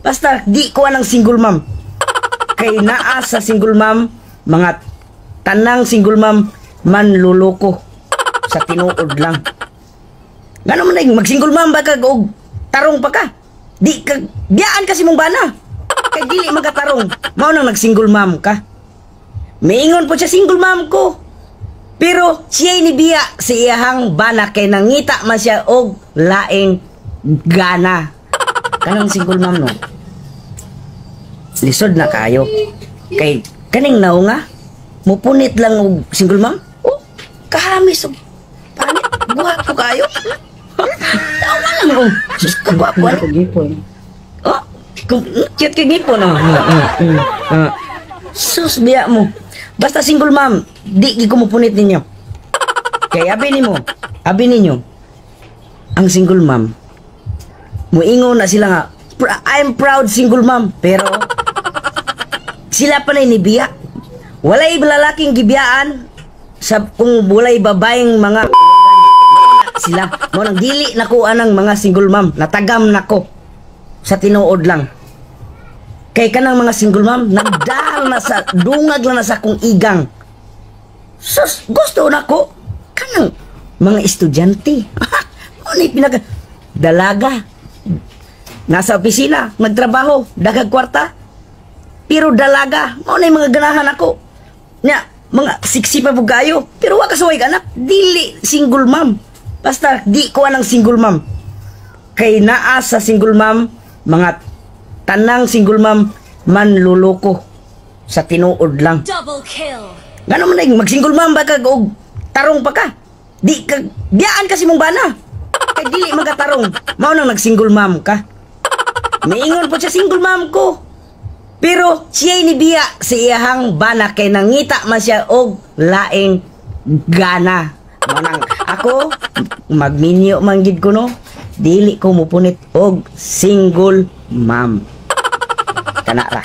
Basta di ko anang single mom. Kay naa sa single mom, mga tanang single mom manluloko sa tinuod lang. Gano man mag-single mom ba ka og tarong pa ka? Di ka biyaan kasi mong bana. Kay dili magkatarong, mao nang nag-single mom ka. Miingon po siya single mom ko. Pero siya ni biya sa iyahang bana kay nangita man siya og laing gana. Kanang single mom no. Lisod na kayo. Kay kaning naw nga mupunit lang og single mom. Oh, kahamis og panit. Buhat ko kayo. Tawa lang oh. Sus ka gwapo. Oh, cute kay gipon oh. Sus biya mo. Basta single mom, di ko mupunit ninyo. Kay abi ninyo, ang single mom, muingon na sila nga, I'm proud single mom, pero sila pa na inibiya. Walay lalaking gibiyaan sa kung walay babaeng mga sila. Mo nang dili nako anang mga single mom, natagam nako sa tinuod lang. Kay kanang mga single mom, nagdal na sa, dungag lang na sa akong igang. Sus, gusto na ko. Kanang mga estudyante. Ano pinag... Dalaga. Nasa opisina, magtrabaho, dagag kwarta. Pero dalaga, ano yung mga ganahan ako. Nya, mga siksi pa bugayo. Pero wag kasaway ka anak, dili single mom. Basta di ko anang single mom. Kay naa sa single mom, mga tanang single mom manluloko sa tinuod lang. Double kill. Gano man mag-single mom ba ka og tarong pa ka? Di ka biyaan kasi mong bana. Kay dili magkatarong, mao nang nag-single mom ka. Miingon po siya single mom ko. Pero siya ni biya sa iyahang bana kay nangita man siya og laing gana. Manang ako magminyo man gid ko no. Dili ko mupunit og single mom. Kana ra.